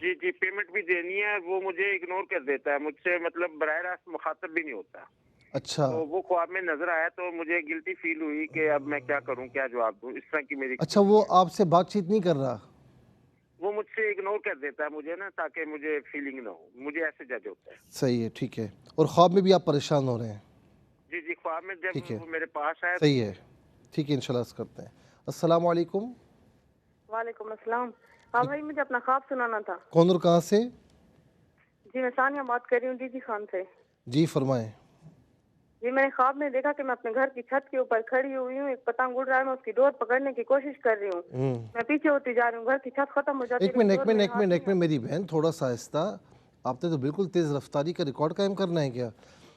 جی جی payment بھی دینی ہے، وہ مجھے اگنور کر دیتا ہے، مجھ سے مطلب براہ راست مخاطب بھی نہیں ہوتا. اچھا تو وہ خواب میں نظر آیا تو مجھے گلٹی فیل ہوئی کہ اب میں کیا کروں، کیا جواب دوں. اس طرح کی میری اچھا، وہ آپ سے بات چیت نہیں کر رہا؟ وہ مجھ سے اگنور کر دیتا ہے مجھے نا، تاکہ مجھے فیلنگ نہ ہو. مجھے ایسے جج ہوتا ہے. صحیح ہے، ٹھیک ہے. اور خواب میں بھی آپ پریشان ہو رہے ہیں؟ جی جی خواب میں جب ٹھیک ہے، وہ میرے پاس آیا. صحیح ہے، ٹھیک ہے، انشاءاللہ عرض کرتے ہیں. السلام علیکم. وعلیکم السلام. ہاں بھائی مجھے اپنا خواب سنانا تھا. کون اور کہاں سے؟ جی میں ثانیہ بات کر رہی ہوں جی خان سے. جی فرمائیں. جی میں نے خواب میں دیکھا کہ میں اپنے گھر کی چھت کے اوپر کھڑی ہوئی ہوں، ایک پتنگ اڑ رہا ہے، میں اس کی ڈور پکڑنے کی کوشش کر رہی ہوں. میں پیچھے ہوتی جا رہی ہوں، گھر کی چھت ختم ہو جاتی ہے. ایک منٹ میری بہن، تھوڑا سا آہستہ. آپ نے تو بالکل تیز رفتاری کا ریکارڈ قائم کرنا ہے کیا؟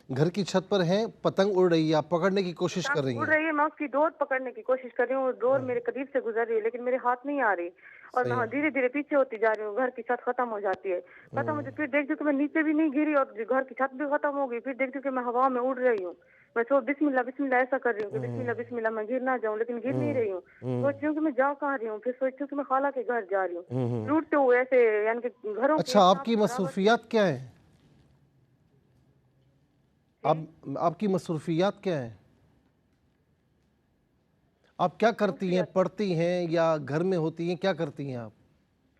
گھر کی چھت پر ہیں، پتنگ اڑ رہی ہے، آپ پکڑنے کی کوشش کر رہی اڑ ہیں. رہی ہے، میں اس کی ڈور پکڑنے کی کوشش کر رہی ہوں، ڈور میرے قریب سے گزر رہی ہے لیکن میرے ہاتھ نہیں آ رہی، اور میں دھیرے دھیرے پیچھے ہوتی جا رہی ہوں. گھر کی چھت ختم ہو جاتی ہے، ختم ہو جاتی، پھر دیکھتی ہوں کہ میں نیچے بھی نہیں گری اور گھر کی چھت بھی ختم ہو گئی. پھر دیکھتی ہوں کہ میں ہوا میں اڑ رہی ہوں. میں بسم اللہ ایسا کر رہی ہوں کہ بسم اللہ میں گر نہ جاؤں، لیکن گر نہیں رہی ہوں. سوچتی ہوں کہ میں جا کہاں رہی ہوں، پھر سوچتی ہوں کہ میں خالہ کے گھر جا رہی ہوں. لوٹتے ہوئے ایسے یعنی کہ گھروں کے اچھا، آپ کی مصروفیات کیا ہیں؟ آپ کی مصروفیات کیا ہیں؟ آپ کیا کرتی ہیں؟ پڑھتی ہیں یا گھر میں ہوتی ہیں؟ کیا کرتی ہیں آپ؟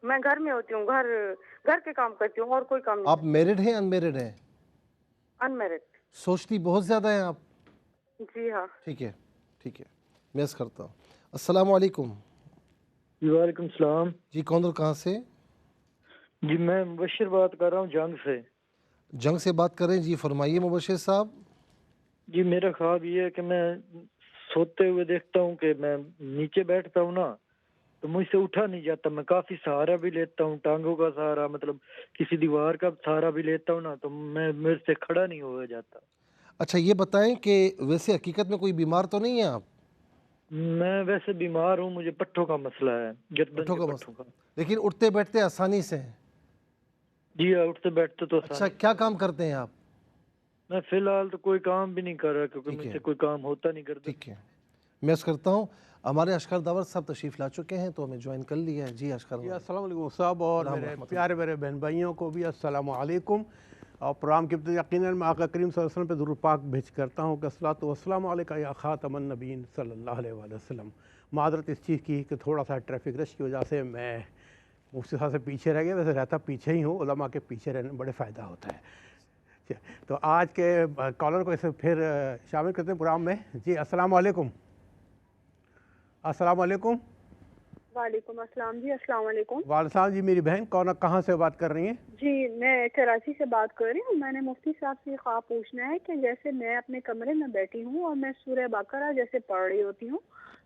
میں گھر میں ہوتی ہوں، گھر کے کام کرتی ہوں اور کوئی کام نہیں. آپ میرڈ ہیں ان میرڈ ہیں؟ In married. سوچتی بہت زیادہ ہیں آپ؟ جی ہاں. ٹھیک ہے، ٹھیک ہے، میں عرض کرتا ہوں. السلام علیکم. جی وعلیکم السلام. جی کون اور کہاں سے؟ جی میں مبشر بات کر رہا ہوں جنگ سے. جنگ سے بات کریں. جی فرمائیے مبشر صاحب. جی میرا خواب یہ ہے کہ میں سوتے ہوئے دیکھتا ہوں کہ میں نیچے بیٹھتا ہوں نا تو مجھ سے اٹھا نہیں جاتا. میں کافی سہارا بھی لیتا ہوں، ٹانگوں کا سہارا، مطلب کسی دیوار کا سہارا بھی لیتا ہوں نا تو میرے سے کھڑا نہیں ہو جاتا. اچھا یہ بتائیں کہ ویسے حقیقت میں کوئی بیمار تو نہیں ہیں آپ؟ میں ویسے بیمار ہوں، مجھے پٹھوں کا مسئلہ ہے، گردن پٹھوں کے کا پٹھوں کا. لیکن اٹھتے بیٹھتے آسانی سے ہیں؟ جی اٹھتے بیٹھتے تو اچھا آسانی. کیا کام کرتے ہیں آپ؟ میں فی الحال تو کوئی کام بھی نہیں کر رہا کیونکہ ٹھیک مجھ ہے، سے کوئی کام ہوتا نہیں گردن. ٹھیک ہے، میں عرض کرتا ہوں. ہمارے اشکر داور صاحب تشریف لا چکے ہیں تو ہمیں جوائن کر لیا ہے. جی اشکر. جی السلام علیکم صاحب، اور میرے پیارے میرے بہن بھائیوں کو بھی السلام علیکم. اور پروگرام کی ابتدا یقیناً میں آقا کریم صلی اللہ علیہ وسلم پہ درود پاک بھیج کرتا ہوں کہ الصلاۃ والسلام علیکہ یا خاتم النبیین صلی اللہ علیہ وآلہ وسلم. معذرت اس چیز کی کہ تھوڑا سا ٹریفک رش کی وجہ سے میں مفتی صاحب سے پیچھے رہ گیا. ویسے رہتا پیچھے ہی ہوں، علماء کے پیچھے رہنے میں بڑے فائدہ ہوتا ہے. تو آج کے کالر کو اسے پھر شامل کرتے ہیں پروگرام میں. جی السلام علیکم. السلام علیکم. وعلیکم السلام. جی السلام علیکم. وعلیکم السلام. جی میری بہن کون، کہاں سے بات کر رہی ہیں؟ جی میں کراچی سے بات کر رہی ہوں. میں نے مفتی صاحب سے خواب پوچھنا ہے کہ جیسے میں اپنے کمرے میں بیٹھی ہوں اور میں سورہ بقرہ جیسے پڑھ رہی ہوتی ہوں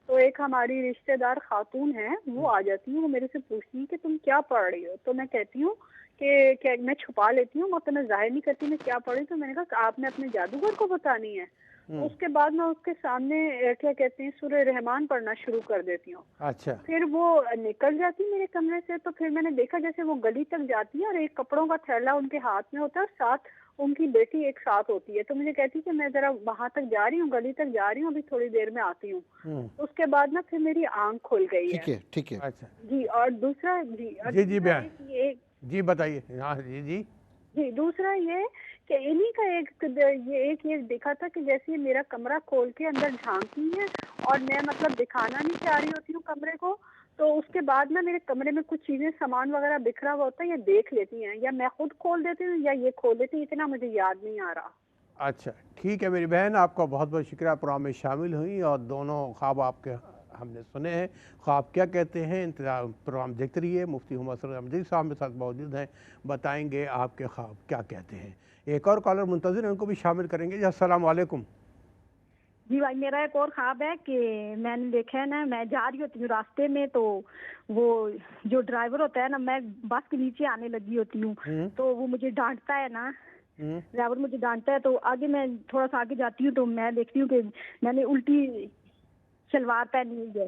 تو ایک ہماری رشتہ دار خاتون ہے، وہ آ جاتی ہے، وہ میرے سے پوچھتی ہے کہ تم کیا پڑھ رہی ہو. تو میں کہتی ہوں کہ میں چھپا لیتی ہوں، مطلب میں ظاہر نہیں کرتی میں کیا پڑھ رہی ہوں. تو میں نے کہا کہ آپ نے اپنے جادوگر کو بتانی ہے. اس کے بعد میں اس کے سامنے کیا کہتے ہیں سورہ رحمان پڑھنا شروع کر دیتی ہوں. اچھا. پھر وہ نکل جاتی میرے کمرے سے. تو پھر میں نے دیکھا جیسے وہ گلی تک جاتی ہے اور ایک کپڑوں کا تھیلا ان کے ہاتھ میں ہوتا ہے اور ساتھ ان کی بیٹی ایک ساتھ ہوتی ہے. تو مجھے کہتی کہ میں ذرا وہاں تک جا رہی ہوں، گلی تک جا رہی ہوں، ابھی تھوڑی دیر میں آتی ہوں. اس کے بعد نا پھر میری آنکھ کھل گئی ہے. ٹھیک ہے، ٹھیک ہے. اچھا جی اور دوسرا جی بتائیے. ہاں جی جی جی دوسرا یہ کہ انہی کا ایک دیکھا تھا کہ جیسے میرا کمرہ کھول کے اندر جھانکتی ہیں اور میں مطلب دکھانا نہیں چاہ رہی ہوتی ہوں کمرے کو. تو اس کے بعد نا میرے کمرے میں کچھ چیزیں سامان وغیرہ بکھرا ہوا ہوتا ہے، یہ دیکھ لیتی ہیں یا میں خود کھول دیتی ہوں یا یہ کھول دیتی ہیں، اتنا مجھے یاد نہیں آ رہا. اچھا ٹھیک ہے میری بہن، آپ کا بہت بہت شکریہ پروگرام میں شامل ہوئی اور دونوں خواب آپ کے ہم نے سنے ہیں. خواب کیا کہتے ہیں انتظام پروگرام دیکھتے رہیے. مفتی محمد صلی اللہ علیہ صاحب میرے ساتھ موجود ہیں، بتائیں گے آپ کے خواب کیا کہتے ہیں. ایک اور کالر منتظر ہیں، ان کو بھی شامل کریں گے. جی السلام علیکم. جی بھائی میرا ایک اور خواب ہے کہ میں نے دیکھا ہے نا، میں جا رہی ہوتی ہوں راستے میں تو وہ جو ڈرائیور ہوتا ہے نا، میں بس کے نیچے آنے لگی ہوتی ہوں تو وہ مجھے ڈانٹتا ہے نا، ڈرائیور مجھے ڈانٹتا ہے. تو آگے میں تھوڑا سا آگے جاتی ہوں تو میں دیکھتی ہوں کہ میں نے الٹی شلوار پہنی ہوئی ہے.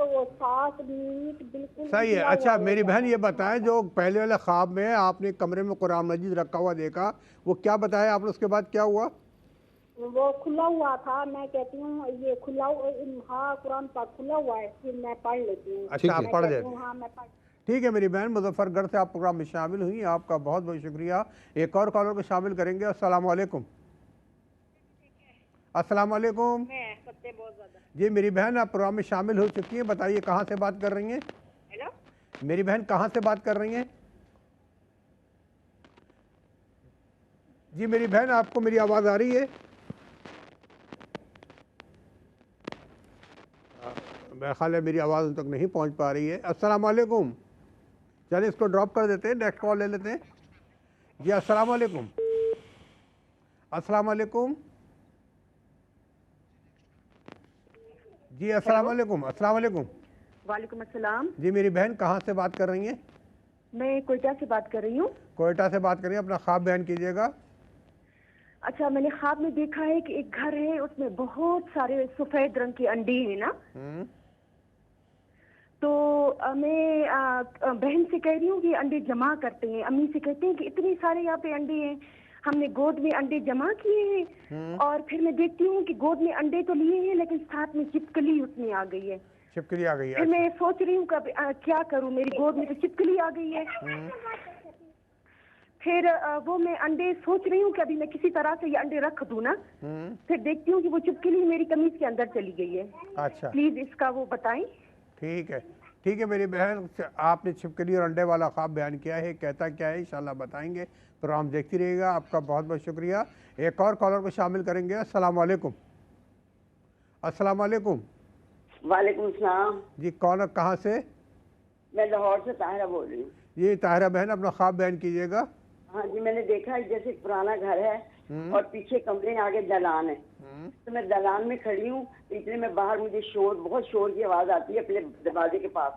تو وہ ساس میٹ بالکل صحیح ہے. اچھا میری بہن یہ بتائیں جو پہلے والے خواب میں آپ نے کمرے میں قرآن مجید رکھا ہوا دیکھا وہ کیا بتایا آپ نے, اس کے بعد کیا ہوا؟ وہ کھلا ہوا تھا. میں کہتی ہوں یہ کھلا ہوا, ہاں قرآن پاک کھلا ہوا ہے, پھر میں پڑھ لیتی ہوں. اچھا آپ پڑھ دیتے ہیں. ہاں میں پڑھ. ٹھیک ہے میری بہن, مظفر گڑھ سے آپ پروگرام میں شامل ہوئی, آپ کا بہت بہت شکریہ. ایک اور کالر کو شامل کریں گے. السلام علیکم. السلام علیکم. جی میری بہن آپ پروگرام میں شامل ہو چکی ہیں, بتائیے کہاں سے بات کر رہی ہیں؟ ہیلو میری بہن کہاں سے بات کر رہی ہیں؟ جی میری بہن آپ کو میری آواز آ رہی ہے؟ میرا خیال ہے میری آواز ان تک نہیں پہنچ پا رہی ہے. السلام علیکم. چلیں اس کو ڈراپ کر دیتے ہیں, نیکسٹ کال لے لیتے ہیں. جی السلام علیکم. السلام علیکم. جی السلام علیکم. السلام علیکم. وعلیکم السلام. جی میری بہن کہاں سے بات کر رہی ہیں؟ میں کوئٹہ سے بات کر رہی ہوں. کوئٹہ سے بات کر رہی ہیں, اپنا خواب بیان کیجیے گا. اچھا میں نے خواب میں دیکھا ہے کہ ایک گھر ہے, اس میں بہت سارے سفید رنگ کے انڈے ہیں نا. تو میں بہن سے کہہ رہی ہوں کہ انڈے جمع کرتے ہیں. امی سے کہتے ہیں کہ اتنے سارے یہاں پہ انڈے ہیں, ہم نے گود میں انڈے جمع کیے ہیں. اور پھر میں دیکھتی ہوں کہ گود میں انڈے تو لیے ہیں لیکن ساتھ میں چپکلی اس میں آ گئی ہے. چپکلی آ گئی ہے. پھر میں سوچ رہی ہوں کہ کیا کروں, میری گود میں تو چپکلی آ گئی ہے. پھر وہ میں انڈے سوچ رہی ہوں کہ ابھی میں کسی طرح سے یہ انڈے رکھ دوں نا. پھر دیکھتی ہوں کہ وہ چپکلی میری قمیض کے اندر چلی گئی ہے. اچھا پلیز اس کا وہ بتائیں. ٹھیک ہے ٹھیک ہے میری بہن, آپ نے چھپکلی اور انڈے والا خواب بیان کیا ہے, کہتا کیا ہے انشاءاللہ بتائیں گے. پروگرام دیکھتی رہے گا. آپ کا بہت بہت شکریہ. ایک اور کالر کو شامل کریں گے. السلام علیکم. السلام علیکم. وعلیکم السلام. جی کون, کہاں سے؟ میں لاہور سے طاہرہ بول رہی ہوں. جی طاہرہ بہن اپنا خواب بیان کیجیے گا. ہاں جی میں نے دیکھا ہے جیسے ایک پرانا گھر ہے اور پیچھے کمرے آگے دلان ہے. تو میں دلان میں کھڑی ہوں, اتنے میں باہر مجھے بہت شور کی آواز آتی ہے اپنے دروازے کے پاس.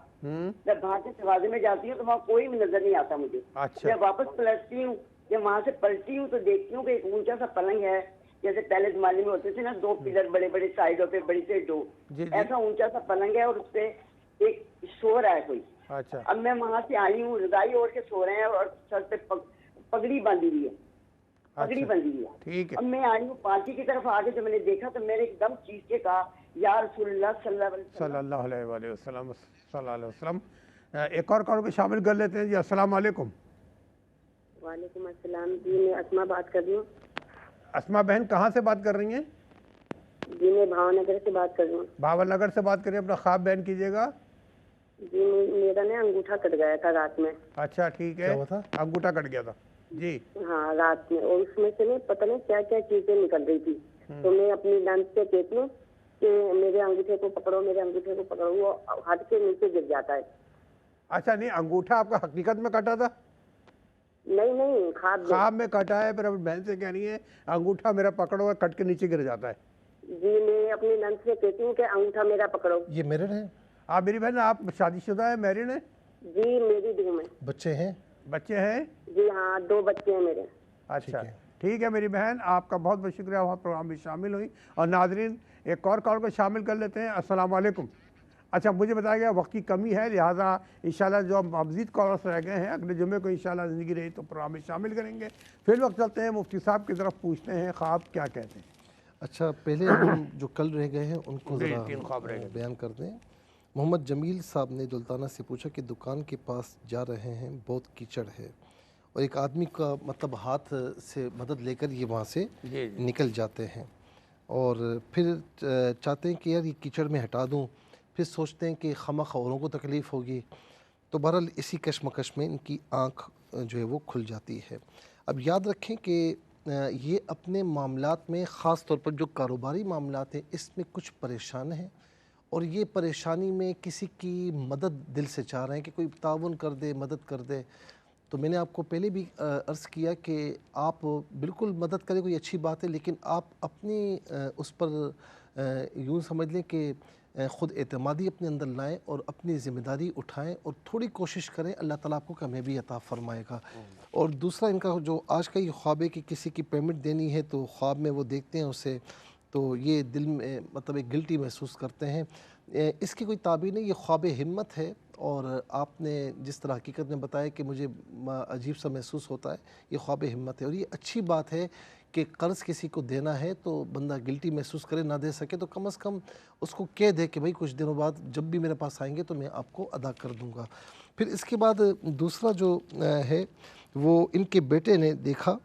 جب باہر سے دروازے میں جاتی ہوں تو وہاں کوئی بھی نظر نہیں آتا مجھے. جب واپس پلٹتی ہوں, جب وہاں سے پلٹتی ہوں تو دیکھتی ہوں کہ ایک اونچا سا پلنگ ہے, جیسے پہلے زمانے میں ہوتے تھے نا, 2 پلر بڑے بڑے سائڈوں پہ بڑی سے ڈو, ایسا اونچا سا پلنگ ہے اور اس پہ ایک سو رہا ہے کوئی. اب میں وہاں سے آئی ہوں, رضائی اوڑھ کے سو رہے ہیں اور سر پہ پگڑی باندھی ہوئی ہے, پگڑی بندھی ہوئی ہے. اب میں آئی ہوں پانچی کی طرف آگے, جو میں نے دیکھا تو میں نے ایک دم چیخ کے کہا یا رسول اللہ صلی اللہ علیہ وسلم. صلی اللہ علیہ وسلم. ایک اور کال کو شامل کر لیتے ہیں. جی السلام علیکم. وعلیکم السلام. جی میں اسما بات کر رہی ہوں. اسما بہن کہاں سے بات کر رہی ہیں؟ جی میں بھاول نگر سے بات کر رہی ہوں. بھاول نگر سے بات کریے, اپنا خواب بیان کیجیے گا. جی میرا نا انگوٹھا کٹ گیا تھا رات میں. اچھا ٹھیک ہے, انگوٹھا کٹ گیا تھا. جی ہاں رات میں, اور اس میں سے نہیں پتہ نہیں کیا کیا چیزیں نکل رہی تھی. تو میں اپنی لنچ سے کہتی ہوں کہ میرے انگوٹھے کو پکڑو, میرے انگوٹھے کو پکڑو, وہ ہٹ کے نیچے گر جاتا ہے. اچھا نہیں, انگوٹھا آپ کا حقیقت میں کٹا تھا؟ نہیں خواب میں کٹا ہے, پھر اب بہن سے کہہ رہی ہے انگوٹھا میرا پکڑو, کٹ کے نیچے گر جاتا ہے. جی میں اپنی لنچ سے کہتی ہوں کہ انگوٹھا میرا پکڑو. یہ میرڈ ہے آپ میری بہن؟ آپ شادی شدہ ہے, میرڈ ہے؟ جی میری دو میں بچے ہیں. بچے ہیں؟ جی ہاں 2 بچے ہیں میرے. اچھا ٹھیک ہے میری بہن, آپ کا بہت بہت شکریہ, وہاں پروگرام میں شامل ہوئی. اور ناظرین ایک اور کال کو شامل کر لیتے ہیں. السلام علیکم. اچھا مجھے بتایا گیا وقت کی کمی ہے, لہٰذا انشاءاللہ جو مزید کالرس رہ گئے ہیں اگلے جمعے کو انشاءاللہ زندگی رہی تو پروگرام میں شامل کریں گے. پھر وقت چلتے ہیں مفتی صاحب کی طرف, پوچھتے ہیں خواب کیا کہتے ہیں. اچھا پہلے ہم جو کل رہ گئے ہیں ان کو ذرا بیان کر دیں. محمد جمیل صاحب نے دلتانہ سے پوچھا کہ دکان کے پاس جا رہے ہیں, بہت کیچڑ ہے, اور ایک آدمی کا مطلب ہاتھ سے مدد لے کر یہ وہاں سے نکل جاتے ہیں, اور پھر چاہتے ہیں کہ یار یہ کیچڑ میں ہٹا دوں, پھر سوچتے ہیں کہ خواہ اوروں کو تکلیف ہوگی, تو بہرحال اسی کشمکش میں ان کی آنکھ جو ہے وہ کھل جاتی ہے. اب یاد رکھیں کہ یہ اپنے معاملات میں, خاص طور پر جو کاروباری معاملات ہیں, اس میں کچھ پریشان ہیں, اور یہ پریشانی میں کسی کی مدد دل سے چاہ رہے ہیں کہ کوئی تعاون کر دے, مدد کر دے. تو میں نے آپ کو پہلے بھی عرض کیا کہ آپ بالکل مدد کریں, کوئی اچھی بات ہے, لیکن آپ اپنی اس پر یوں سمجھ لیں کہ خود اعتمادی اپنے اندر لائیں اور اپنی ذمہ داری اٹھائیں, اور تھوڑی کوشش کریں, اللہ تعالیٰ آپ کو کامیابی عطا فرمائے گا. اور دوسرا ان کا جو آج کا یہ خواب ہے کہ کسی کی پیمنٹ دینی ہے, تو خواب میں وہ دیکھتے ہیں اسے, تو یہ دل میں مطلب ایک گلٹی محسوس کرتے ہیں. اس کی کوئی تعبیر نہیں، یہ خواب ہمت ہے، اور آپ نے جس طرح حقیقت میں بتایا کہ مجھے عجیب سا محسوس ہوتا ہے، یہ خواب ہمت ہے، اور یہ اچھی بات ہے کہ قرض کسی کو دینا ہے تو بندہ گلٹی محسوس کرے، نہ دے سکے تو کم از کم اس کو کہہ دے کہ بھائی کچھ دنوں بعد جب بھی میرے پاس آئیں گے تو میں آپ کو ادا کر دوں گا۔ پھر اس کے بعد دوسرا جو ہے وہ ان کے بیٹے نے دیکھا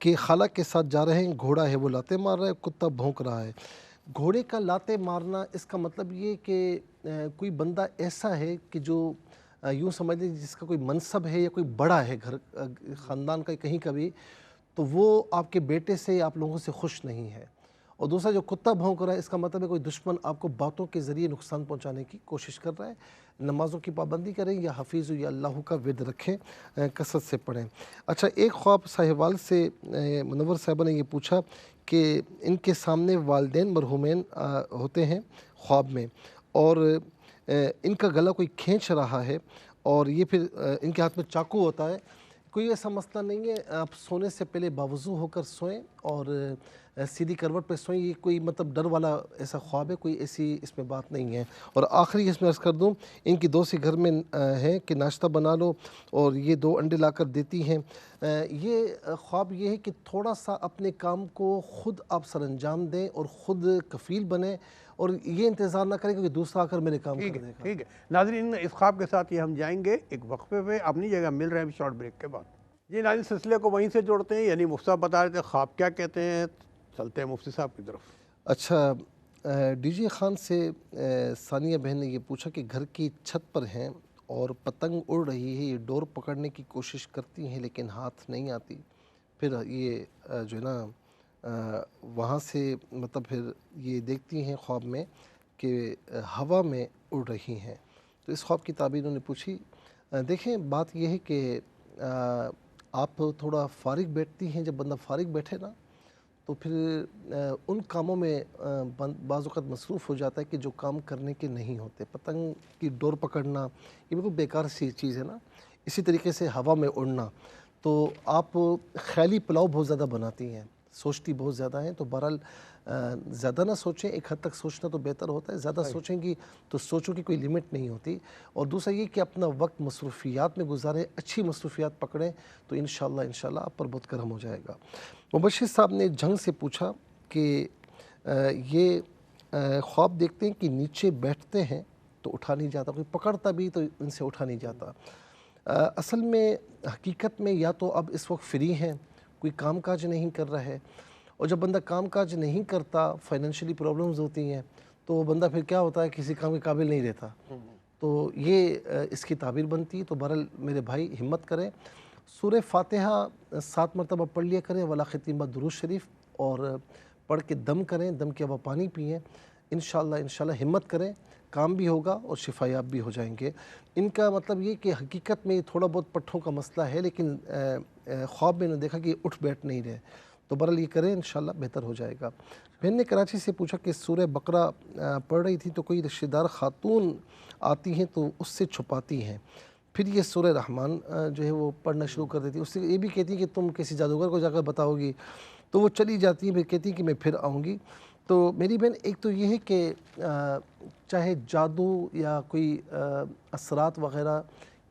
کہ خالہ کے ساتھ جا رہے ہیں، گھوڑا ہے وہ لاتے مار رہا ہے، کتا بھونک رہا ہے۔ گھوڑے کا لاتے مارنا اس کا مطلب یہ کہ کوئی بندہ ایسا ہے کہ جو یوں سمجھ لیں جس کا کوئی منصب ہے یا کوئی بڑا ہے گھر خاندان کا کہیں کا بھی، تو وہ آپ کے بیٹے سے یا آپ لوگوں سے خوش نہیں ہے۔ اور دوسرا جو کتا بھونک رہا ہے اس کا مطلب ہے کوئی دشمن آپ کو باتوں کے ذریعے نقصان پہنچانے کی کوشش کر رہا ہے۔ نمازوں کی پابندی کریں یا حفیظ یا اللہ کا ورد رکھیں، کثرت سے پڑھیں۔ اچھا، ایک خواب ساہیوال سے منور صاحبہ نے یہ پوچھا کہ ان کے سامنے والدین مرحومین ہوتے ہیں خواب میں، اور ان کا گلا کوئی کھینچ رہا ہے، اور یہ پھر ان کے ہاتھ میں چاقو ہوتا ہے۔ کوئی ایسا مسئلہ نہیں ہے، آپ سونے سے پہلے باوضو ہو کر سوئیں اور سیدھی کروٹ پہ سوئیں، یہ کوئی مطلب ڈر والا ایسا خواب ہے، کوئی ایسی اس میں بات نہیں ہے۔ اور آخری اس میں عرض کر دوں، ان کی دوست گھر میں ہے کہ ناشتہ بنا لو، اور یہ 2 انڈے لا کر دیتی ہیں۔ یہ خواب یہ ہے کہ تھوڑا سا اپنے کام کو خود آپ سر انجام دیں اور خود کفیل بنیں، اور یہ انتظار نہ کریں کہ دوسرا آ کر میرے کام کر دے گا۔ ٹھیک ہے ناظرین، اس خواب کے ساتھ یہ ہم جائیں گے ایک وقفے پہ، اپنی جگہ مل رہے ہیں شارٹ بریک کے بعد۔ جی ناظرین، سلسلے کو وہیں سے جوڑتے ہیں، یعنی مفتی صاحب بتا رہے تھے خواب کیا کہتے ہیں، چلتے ہیں مفتی صاحب کی طرف۔ اچھا، ڈی جے خان سے ثانیہ بہن نے یہ پوچھا کہ گھر کی چھت پر ہیں اور پتنگ اڑ رہی ہے، یہ ڈور پکڑنے کی کوشش کرتی ہیں لیکن ہاتھ نہیں آتی، پھر یہ جو ہے نا وہاں سے مطلب پھر یہ دیکھتی ہیں خواب میں کہ ہوا میں اڑ رہی ہیں، تو اس خواب کی تعبیر انہوں نے پوچھی۔ دیکھیں، بات یہ ہے کہ آپ تھوڑا فارغ بیٹھتی ہیں، جب بندہ فارغ بیٹھے نا تو پھر ان کاموں میں بعض اوقات مصروف ہو جاتا ہے کہ جو کام کرنے کے نہیں ہوتے۔ پتنگ کی ڈور پکڑنا یہ بالکل بیکار سی چیز ہے نا، اسی طریقے سے ہوا میں اڑنا، تو آپ خیالی پلاؤ بہت زیادہ بناتی ہیں، سوچتی بہت زیادہ ہیں، تو بہرحال زیادہ نہ سوچیں، ایک حد تک سوچنا تو بہتر ہوتا ہے، زیادہ سوچیں گی تو سوچوں کی کوئی لیمٹ نہیں ہوتی۔ اور دوسرا یہ کہ اپنا وقت مصروفیات میں گزاریں، اچھی مصروفیات پکڑیں تو انشاءاللہ آپ پر بہت کرم ہو جائے گا۔ مبشر صاحب نے جنگ سے پوچھا کہ یہ خواب دیکھتے ہیں کہ نیچے بیٹھتے ہیں تو اٹھا نہیں جاتا، کوئی پکڑتا بھی تو ان سے اٹھا نہیں جاتا۔ اصل میں حقیقت میں یا تو اب اس وقت فری ہیں، کوئی کام کاج نہیں کر رہا ہے، اور جب بندہ کام کاج نہیں کرتا، فائنینشلی پرابلمز ہوتی ہیں، تو وہ بندہ پھر کیا ہوتا ہے، کسی کام کے قابل نہیں رہتا، تو یہ اس کی تعبیر بنتی ہے۔ تو بہرحال میرے بھائی ہمت کریں، سورہ فاتحہ 7 مرتبہ پڑھ لیا کریں، ولا ختیمہ درود شریف، اور پڑھ کے دم کریں، دم کے بعد پانی پئیں، انشاءاللہ ہمت کریں، کام بھی ہوگا اور شفایاب بھی ہو جائیں گے۔ ان کا مطلب یہ کہ حقیقت میں تھوڑا بہت پٹھوں کا مسئلہ ہے، لیکن خواب میں نے دیکھا کہ اٹھ بیٹھ نہیں رہے، تو بہرحال یہ کریں، انشاءاللہ بہتر ہو جائے گا۔ بہن نے کراچی سے پوچھا کہ سورہ بقرہ پڑھ رہی تھی تو کوئی رشتہ دار خاتون آتی ہیں تو اس سے چھپاتی ہیں، پھر یہ سورہ رحمان جو ہے وہ پڑھنا شروع کر دیتی ہے، اس سے یہ بھی کہتی ہیں کہ تم کسی جادوگر کو جا کر بتاؤ گی، تو وہ چلی جاتی ہیں، پھر کہتی ہیں کہ میں پھر آؤں گی۔ تو میری بہن، ایک تو یہ ہے کہ چاہے جادو یا کوئی اثرات وغیرہ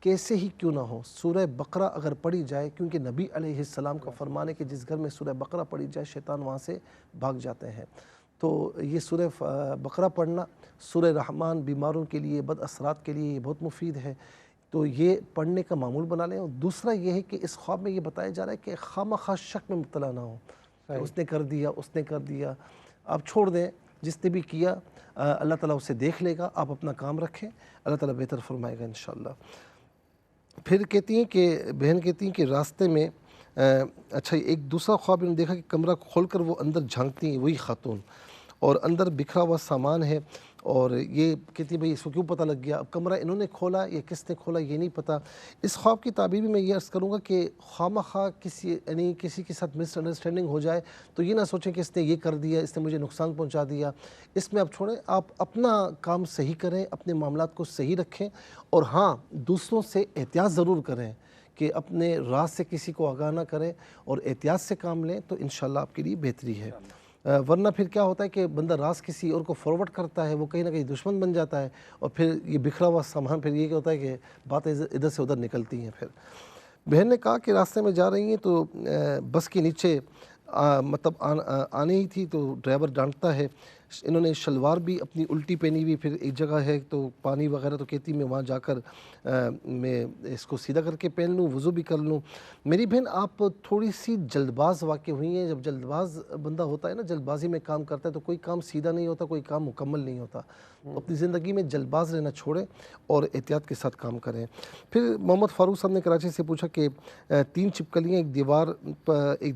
کیسے ہی کیوں نہ ہو، سورہ بقرہ اگر پڑھی جائے، کیونکہ نبی علیہ السلام کا فرمان ہے کہ جس گھر میں سورہ بقرہ پڑھی جائے شیطان وہاں سے بھاگ جاتے ہیں، تو یہ سورہ بقرہ پڑھنا، سورہ رحمان بیماروں کے لیے، بد اثرات کے لیے یہ بہت مفید ہے، تو یہ پڑھنے کا معمول بنا لیں۔ اور دوسرا یہ ہے کہ اس خواب میں یہ بتایا جا رہا ہے کہ خواہ شک میں مبتلا نہ ہو، اس نے کر دیا، آپ چھوڑ دیں، جس نے بھی کیا اللہ تعالیٰ اسے دیکھ لے گا، آپ اپنا کام رکھیں، اللہ تعالیٰ بہتر فرمائے گا انشاءاللہ۔ پھر کہتی ہیں کہ بہن کہتی ہیں کہ راستے میں اچھا، ایک دوسرا خواب انہوں نے دیکھا کہ کمرہ کھول کر وہ اندر جھانکتی ہیں، وہی خاتون، اور اندر بکھرا ہوا سامان ہے، اور یہ کہتی ہے بھئی اس کو کیوں پتہ لگ گیا، اب کمرہ انہوں نے کھولا یا کس نے کھولا یہ نہیں پتہ۔ اس خواب کی تعبیر میں یہ عرض کروں گا کہ خواہ کسی کے ساتھ مس انڈرسٹینڈنگ ہو جائے تو یہ نہ سوچیں کہ اس نے یہ کر دیا، اس نے مجھے نقصان پہنچا دیا، اس میں آپ چھوڑیں، آپ اپنا کام صحیح کریں، اپنے معاملات کو صحیح رکھیں، اور ہاں دوسروں سے احتیاط ضرور کریں کہ اپنے راز سے کسی کو آگاہ نہ کریں، اور احتیاط سے کام لیں تو انشاءاللہ آپ کے لیے بہتری ہے۔ ورنہ پھر کیا ہوتا ہے کہ بندہ راز کسی اور کو فارورڈ کرتا ہے، وہ کہیں نہ کہیں دشمن بن جاتا ہے، اور پھر یہ بکھرا ہوا سامان پھر یہ کیا ہوتا ہے کہ باتیں ادھر سے ادھر نکلتی ہیں۔ پھر بہن نے کہا کہ راستے میں جا رہی ہیں تو بس کے نیچے مطلب آنے ہی تھی تو ڈرائیور ڈانٹتا ہے، انہوں نے شلوار بھی اپنی الٹی پہنی ہوئی، پھر ایک جگہ ہے تو پانی وغیرہ تو کہتی میں وہاں جا کر میں اس کو سیدھا کر کے پہن لوں، وضو بھی کر لوں۔ میری بہن آپ تھوڑی سی جلد باز واقع ہوئی ہیں، جب جلد باز بندہ ہوتا ہے نا، جلد بازی میں کام کرتا ہے تو کوئی کام سیدھا نہیں ہوتا، کوئی کام مکمل نہیں ہوتا۔ اپنی زندگی میں جلد باز رہنا چھوڑیں اور احتیاط کے ساتھ کام کریں۔ پھر محمد فاروق صاحب نے کراچی سے پوچھا کہ 3 چھپکلیاں ایک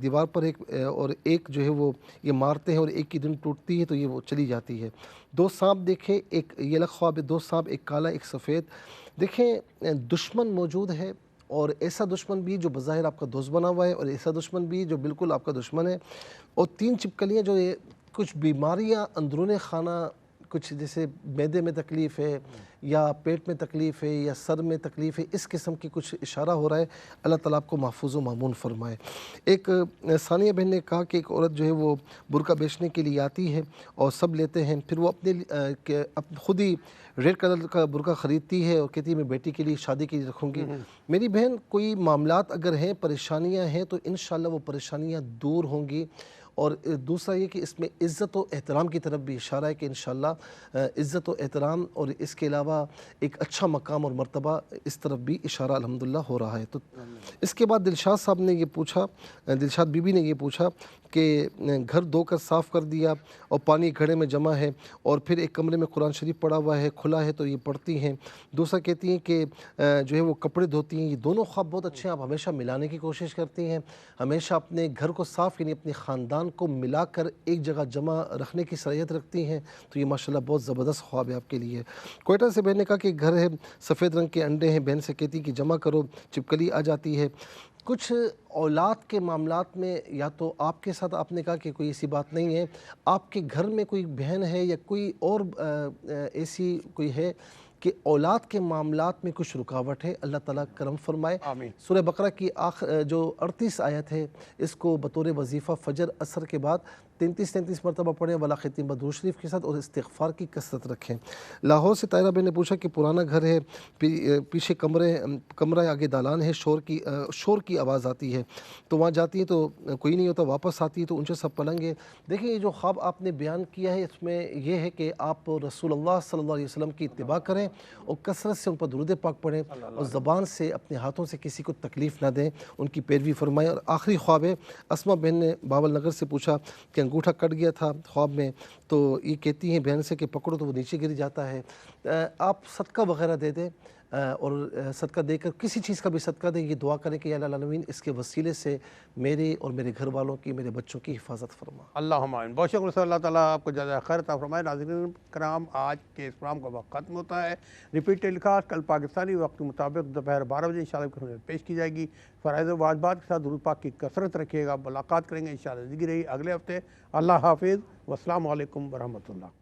دیوار پر اور ایک جو ہے وہ یہ مارتے ہیں اور ایک کی دن ٹوٹتی ہے تو یہ وہ چلی جاتی ہے۔ 2 سانپ دیکھے، ایک یہ الگ خواب ہے، 2 سانپ، ایک کالا ایک سفید۔ دیکھیں دشمن موجود ہے، اور ایسا دشمن بھی جو بظاہر آپ کا دوست بنا ہوا ہے، اور ایسا دشمن بھی جو بالکل آپ کا دشمن ہے۔ اور 3 چھپکلیاں جو یہ کچھ بیماریاں اندرون خانہ، کچھ جیسے معدے میں تکلیف ہے یا پیٹ میں تکلیف ہے یا سر میں تکلیف ہے، اس قسم کی کچھ اشارہ ہو رہا ہے، اللہ تعالیٰ آپ کو محفوظ و مامون فرمائے۔ ایک ثانیہ بہن نے کہا کہ ایک عورت جو ہے وہ برقع بیچنے کے لیے آتی ہے اور سب لیتے ہیں، پھر وہ اپنے خود ہی ریڈ کلر کا برقع خریدتی ہے اور کہتی ہے میں بیٹی کے لیے شادی کے لیے رکھوں گی۔ میری بہن کوئی معاملات اگر ہیں، پریشانیاں ہیں تو انشاءاللہ وہ پریشانیاں دور ہوں گی۔ اور دوسرا یہ کہ اس میں عزت و احترام کی طرف بھی اشارہ ہے کہ انشاءاللہ عزت و احترام اور اس کے علاوہ ایک اچھا مقام اور مرتبہ، اس طرف بھی اشارہ الحمدللہ ہو رہا ہے۔ تو اس کے بعد دلشاد صاحب نے یہ پوچھا، دلشاد بی بی نے یہ پوچھا کہ گھر دھو کر صاف کر دیا اور پانی گھڑے میں جمع ہے، اور پھر ایک کمرے میں قرآن شریف پڑھا ہوا ہے، کھلا ہے تو یہ پڑھتی ہیں۔ دوسرا کہتی ہیں کہ جو ہے وہ کپڑے دھوتی ہیں۔ یہ دونوں خواب بہت اچھے ہیں، آپ ہمیشہ ملانے کی کوشش کرتی ہیں، ہمیشہ اپنے گھر کو صاف یعنی اپنے خاندان کو ملا کر ایک جگہ جمع رکھنے کی صلاحیت رکھتی ہیں، تو یہ ماشاءاللہ بہت زبردست خواب ہے آپ کے لیے۔ کوئٹہ سے بہن نے کہا کہ گھر ہے، سفید رنگ کے انڈے ہیں، بہن سے کہتی کہ جمع کرو، چھپکلی آ جاتی ہے۔ کچھ اولاد کے معاملات میں یا تو آپ کے ساتھ آپ نے کہا کہ کوئی ایسی بات نہیں ہے، آپ کے گھر میں کوئی بہن ہے یا کوئی اور ایسی کوئی ہے کہ اولاد کے معاملات میں کچھ رکاوٹ ہے، اللہ تعالیٰ کرم فرمائے۔ سورہ بقرہ کی جو 38 آیت ہے، اس کو بطور وظیفہ فجر عصر کے بعد 33 مرتبہ پڑھیں، ولا ختم بدرود شریف کے ساتھ، اور استغفار کی کثرت رکھیں۔ لاہور سے طاہرہ بہن نے پوچھا کہ پرانا گھر ہے، پیچھے کمرہ آگے دالان ہے، شور کی آواز آتی ہے، تو وہاں جاتی ہے تو کوئی نہیں ہوتا، واپس آتی ہے تو اونچے سب پلنگ ہے۔ دیکھیں یہ جو خواب آپ نے بیان کیا ہے، اس میں یہ ہے کہ آپ رسول اللہ صلی اللہ علیہ وسلم کی اتباع کریں اور کثرت سے ان پر درود پاک پڑھیں، اور زبان سے اپنے ہاتھوں سے کسی کو تکلیف نہ دیں، ان کی پیروی فرمائیں۔ اور آخری خواب ہے، اسما بہن نے باول نگر سے پوچھا کہ انگوٹھا کٹ گیا تھا خواب میں، تو یہ کہتی ہیں بہن سے کہ پکڑو تو وہ نیچے گر جاتا ہے۔ آپ صدقہ وغیرہ دے دیں، اور صدقہ دے کر کسی چیز کا بھی صدقہ دیں، یہ دعا کریں کہ یا اللہ العالمین اس کے وسیلے سے میرے اور میرے گھر والوں کی، میرے بچوں کی حفاظت فرما۔ اللہم آمین۔ بہت شکر سے، اللہ تعالیٰ آپ کو جزائے خیر عطا فرمائے۔ ناظرین کرام، آج کے اس پروگرام کا وقت ختم ہوتا ہے۔ ریپیٹ ٹیلی کاسٹ کل پاکستانی وقت کے مطابق دوپہر 12 بجے انشاءاللہ پیش کی جائے گی۔ فرائض و واجبات کے ساتھ درود پاک کی کثرت رکھیے گا۔ ملاقات کریں گے انشاءاللہ زندگی رہی اگلے ہفتے۔ اللہ حافظ، والسلام علیکم ورحمۃ اللہ۔